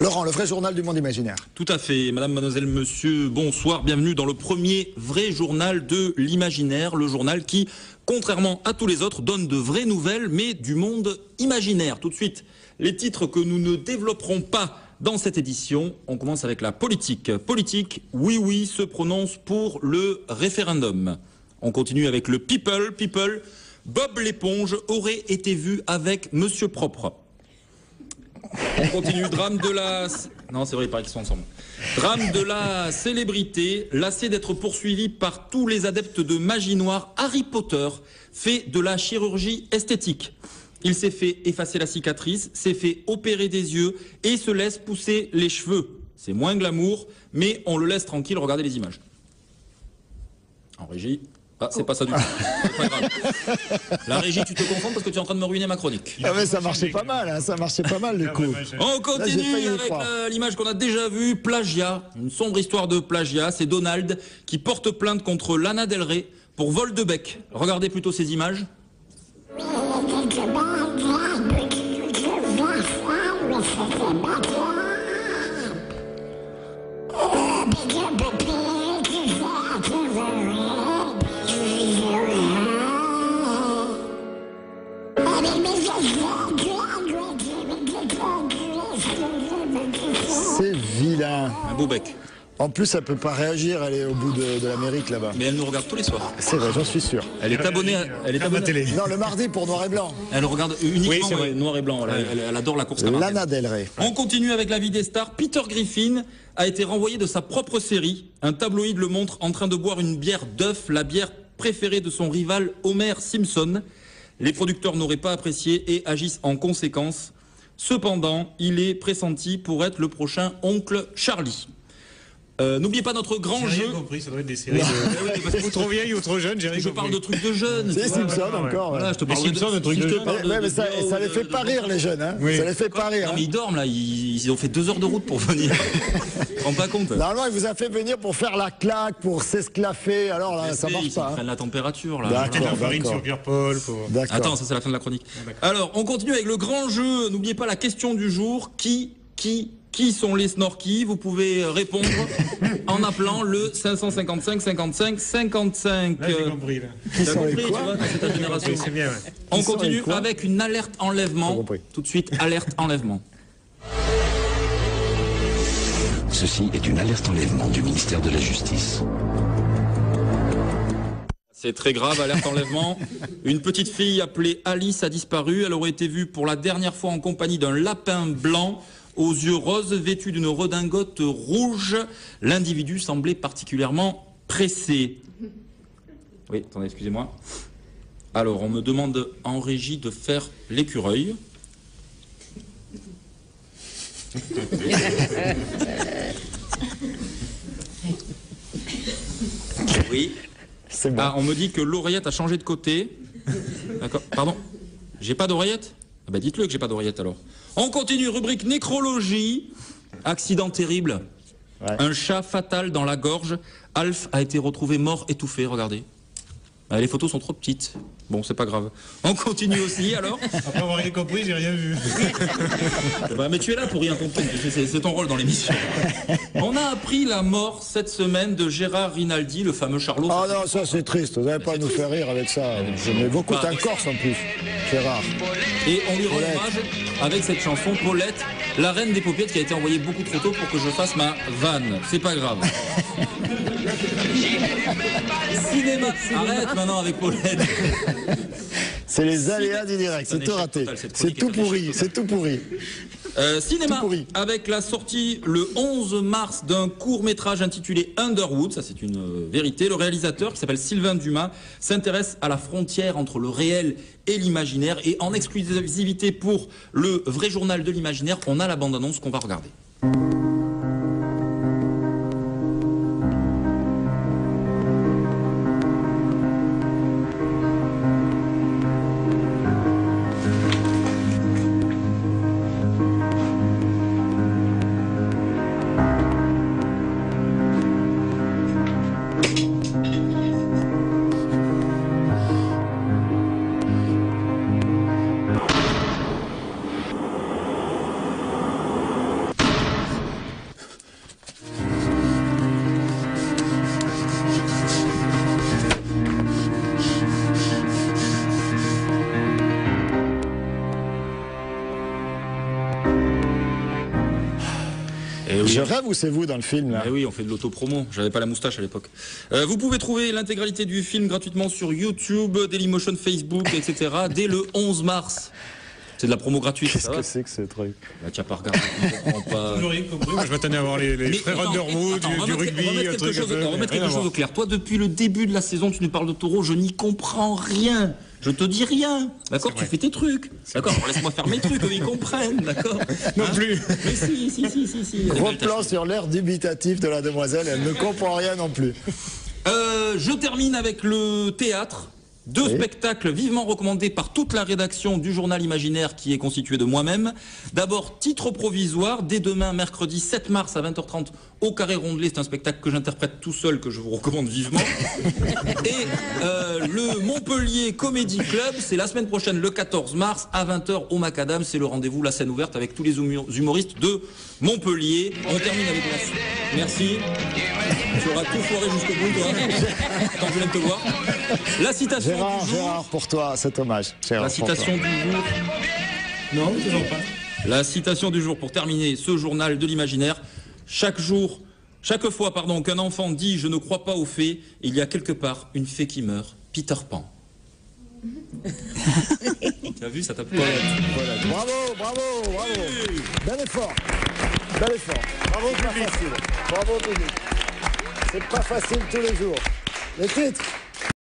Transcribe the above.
Laurent, le vrai journal du monde imaginaire. Tout à fait, madame, mademoiselle, monsieur, bonsoir, bienvenue dans le premier vrai journal de l'imaginaire, le journal qui, contrairement à tous les autres, donne de vraies nouvelles, mais du monde imaginaire. Tout de suite, les titres que nous ne développerons pas dans cette édition, on commence avec la politique. Politique, oui, se prononce pour le référendum. On continue avec le people, Bob l'éponge aurait été vu avec Monsieur Propre. On continue, drame de la... Non, c'est vrai, il paraît qu'ils sont ensemble. Drame de la célébrité, lassé d'être poursuivi par tous les adeptes de magie noire, Harry Potter fait de la chirurgie esthétique. Il s'est fait effacer la cicatrice, s'est fait opérer des yeux et se laisse pousser les cheveux. C'est moins glamour, mais on le laisse tranquille, regardez les images. En régie... Ah, c'est pas ça du tout. C'est pas grave. La régie, tu te confonds parce que tu es en train de me ruiner ma chronique. Ah mais ça marchait pas mal, hein, ça marchait pas mal du coup. On continue avec l'image qu'on a déjà vue, plagiat. Une sombre histoire de plagiat. C'est Donald qui porte plainte contre Lana Del Rey pour vol de bec. Regardez plutôt ces images. C'est vilain. Un beau bec. En plus, elle peut pas réagir, elle est au bout de l'Amérique là-bas. Mais elle nous regarde tous les soirs. C'est vrai, j'en suis sûr. Elle est abonnée à la télé. Non, le mardi pour Noir et Blanc. Elle regarde uniquement Noir et Blanc. Elle adore la course camarade. Lana Del Rey. On continue avec la vie des stars. Peter Griffin a été renvoyé de sa propre série. Un tabloïd le montre en train de boire une bière d'œuf, la bière préférée de son rival Homer Simpson. Les producteurs n'auraient pas apprécié et agissent en conséquence. Cependant, il est pressenti pour être le prochain oncle Charlie. N'oubliez pas notre grand jeu. J'ai rien compris, ça doit être des séries de... ou trop vieille ou trop jeune, j'ai rien compris. Je parle de trucs de jeunes. C'est Simpson encore. Voilà, je te parle Simpson, de trucs de jeunes. Mais ça les fait pas rire les jeunes, hein. Oui. Ça les fait pas rire. Non mais ils dorment là, ils ont fait 2 heures de route pour venir. Tu te rends pas compte? Normalement, il vous a fait venir pour faire la claque, pour s'esclaffer. Alors là, ça marche pas. Ils prennent la température là. D'accord. Peut-être la farine sur Pierre-Paul. D'accord. Attends, ça c'est la fin de la chronique. Alors, on continue avec le grand jeu. N'oubliez pas la question du jour. Qui sont les snorkies? Vous pouvez répondre en appelant le 555 55 55. Là, j'ai compris, là. Qui T'as sont les compris, tu quoi vois, c'est ta génération. C'est bien, ouais. On Qui sont continue les quoi avec une alerte enlèvement. J'ai compris. Tout de suite, alerte enlèvement. Ceci est une alerte enlèvement du ministère de la Justice. C'est très grave, alerte enlèvement. Une petite fille appelée Alice a disparu. Elle aurait été vue pour la dernière fois en compagnie d'un lapin blanc aux yeux roses, vêtu d'une redingote rouge. L'individu semblait particulièrement pressé. Oui, attendez, excusez-moi. Alors, on me demande en régie de faire l'écureuil. Oui. C'est bon. Ah, on me dit que l'oreillette a changé de côté. D'accord. Pardon. J'ai pas d'oreillette? Ah bah dites-le que j'ai pas d'oreillette alors. On continue, rubrique nécrologie. Accident terrible. Ouais. Un chat fatal dans la gorge. Alf a été retrouvé mort étouffé, regardez. Ah, les photos sont trop petites. Bon, c'est pas grave. On continue aussi alors. Après avoir rien compris, j'ai rien vu. Bah, mais tu es là pour rien comprendre. C'est ton rôle dans l'émission. On a appris la mort cette semaine de Gérard Rinaldi, le fameux Charlot. Oh non, ça c'est triste. Vous n'allez pas nous faire rire avec ça. J'aimais beaucoup un Corse en plus. C'est rare. Et on lui rend Paulette. hommage avec cette chanson, Paulette, la reine des paupiètes, qui a été envoyée beaucoup trop tôt pour que je fasse ma vanne. C'est pas grave. Cinéma. Arrête maintenant avec Paulette. C'est les aléas du direct. C'est tout raté. C'est tout pourri. C'est tout pourri. Cinéma, Tout pourri. avec la sortie le 11 mars d'un court-métrage intitulé Underwood, ça c'est une vérité. Le réalisateur, qui s'appelle Sylvain Dumas, s'intéresse à la frontière entre le réel et l'imaginaire. Et en exclusivité pour le vrai journal de l'imaginaire, on a la bande-annonce qu'on va regarder. oui. Je rêve ou c'est vous dans le film là? Eh oui, on fait de l'autopromo. J'avais pas la moustache à l'époque. Vous pouvez trouver l'intégralité du film gratuitement sur YouTube, Dailymotion, Facebook, etc. dès le 11 mars. C'est de la promo gratuite. Qu'est-ce que c'est que ce truc? Bah, tu n'as pas regardé, tu comprends pas. Moi, je m'attendais à voir les frères Underwood, du rugby, un truc un peu. On va remettre quelque chose au clair. Toi, depuis le début de la saison, tu nous parles de taureau, je n'y comprends rien. Je te dis rien, d'accord? Tu fais tes trucs, d'accord? Laisse-moi faire mes trucs, eux ils comprennent, d'accord? Non plus. Mais si. Gros plan sur l'air dubitatif de la demoiselle, elle ne comprend rien non plus. Je termine avec le théâtre. Deux spectacles vivement recommandés par toute la rédaction du journal imaginaire qui est constitué de moi-même. D'abord, Titre provisoire, dès demain, mercredi 7 mars à 20h30 au Carré Rondelet. C'est un spectacle que j'interprète tout seul, que je vous recommande vivement. Et le Montpellier Comedy Club, c'est la semaine prochaine, le 14 mars, à 20h au Macadam. C'est le rendez-vous, la scène ouverte avec tous les humoristes de Montpellier. On termine avec la... Merci. Tu auras tout foiré jusqu'au bout, toi. Quand je viens de te voir. La citation du jour. Gérard, pour toi, cet hommage. Gérard, la citation du jour. Non, toujours pas. La citation du jour pour terminer ce journal de l'imaginaire. Chaque fois, qu'un enfant dit « je ne crois pas aux fées », il y a quelque part une fée qui meurt. Peter Pan. Tu as vu, ça t'a plu? Bravo. Bel effort. Bravo, pas facile. Bravo, public. C'est pas facile tous les jours. Les titres.